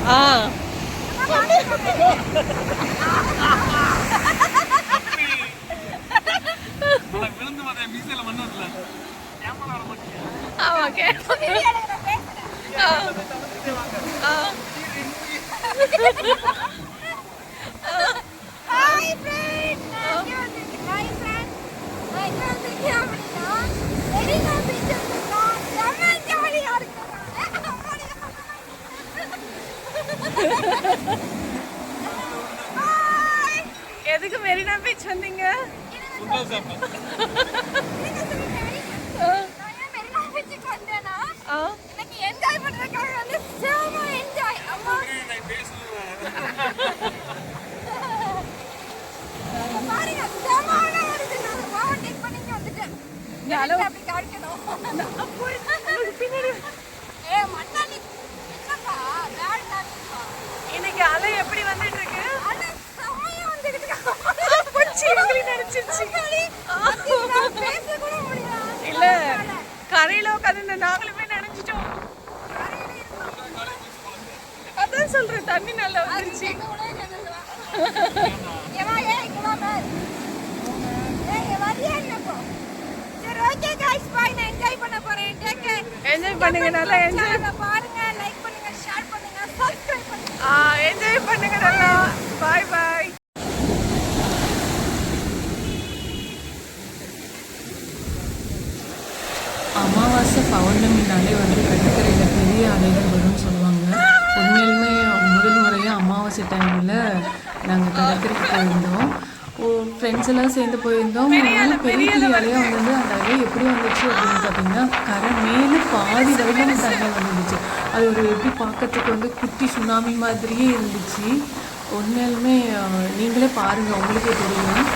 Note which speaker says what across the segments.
Speaker 1: ஆ okay
Speaker 2: hi friend நான் இங்க வந்திருக்கேன் ஹாய் ஃப்ரெண்ட் நான் இங்க வந்திருக்கேன் அப்படின்னா மெரினா பீச் வந்திருக்கோம் செம்ம ஜாலியா இருக்கு
Speaker 1: எதுக்கு மெரினா பீச் வந்தீங்க?
Speaker 2: மெரினா பீச்சுக்கு வந்தேன்னா எனக்கு என்ஜாய் பண்றதுக்காக வந்து செம்ம என்ஜாய் அம்மா பாருங்க செம்ம வருது நான் ஓவர்டேக் பண்ணி வந்துட்டேன் அப்படி காட்டணும்
Speaker 1: பின்னாடி
Speaker 2: மண்ணாலி என்னப்பா வேண்டாப்பா
Speaker 1: இன்னைக்கு அலை எப்படி வந்துட்டு இருக்கு?
Speaker 2: அட செம்மையா வந்துட்டு இருக்கு
Speaker 1: நினைச்சிருச்சு
Speaker 2: பேச கூட முடியல
Speaker 1: இல்ல கரையில உட்காந்து நாங்களுமே நினைச்சிட்டோம். அதான் சொல்றேன் தண்ணி நல்லா வந்துருச்சு. என்ஜாய் பண்ணுங்க நல்லா என்ஜாய்
Speaker 2: பாருங்க லைக் பண்ணுங்க ஷேர் பண்ணுங்க சப்ஸ்கிரைப் பண்ணுங்க
Speaker 1: என்ஜாய் பண்ணுங்க நல்லா பாய் பாய்.
Speaker 3: அமாவாசை பௌர்ணமினாலே வந்து கடற்கரையில் பெரிய அலைகள் வரும்னு சொல்லுவாங்க. உண்மையிலுமே முதல் முறையாக அமாவாசை டைமில் நாங்கள் கடற்கரைக்கு போயிருந்தோம். ஃப்ரெண்ட்ஸ் எல்லாம் சேர்ந்து போயிருந்தோம். பெரிய பெரிய அலையாக வந்து அந்த அலை எப்படி வந்துச்சு அப்படின்னு பார்த்தீங்கன்னா கரை மேலே பாதி வரைக்கும் தண்ணி வந்துருந்துச்சு. அது ஒரு எப்படி பார்க்கறதுக்கு வந்து குட்டி சுனாமி மாதிரியே இருந்துச்சு. உண்மையிலுமே நீங்களே பாருங்கள் உங்களுக்கே தெரியும்.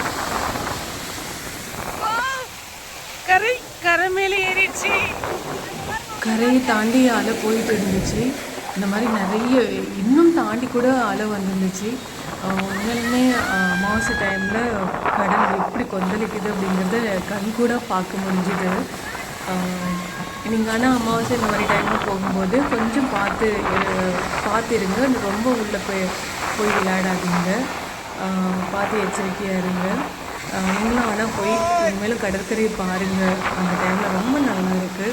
Speaker 1: கரை மேலே ஏறிடுச்சு.
Speaker 3: கரையை தாண்டி அலை போயிட்டு இருந்துச்சு. இந்த மாதிரி நிறைய இன்னும் தாண்டி கூட அலை வந்துருந்துச்சு. உண்மையிலுமே அமாவாசை டைமில் கடல் எப்படி கொந்தளிக்குது அப்படிங்கிறத கண் கூட பார்க்க முடிஞ்சுது. நீங்கள் ஆனால் அமாவாசை இந்த மாதிரி டைமில் போகும்போது கொஞ்சம் பார்த்துருங்க. ரொம்ப உள்ளே போய் விளையாடாதீங்க. பார்த்து எச்சரிக்கையாக இருங்க. நீங்களும் ஆனால் போய் இனிமேலும் கடற்கரை பாருங்கள். அந்த டைமில் ரொம்ப நல்லா இருக்குது.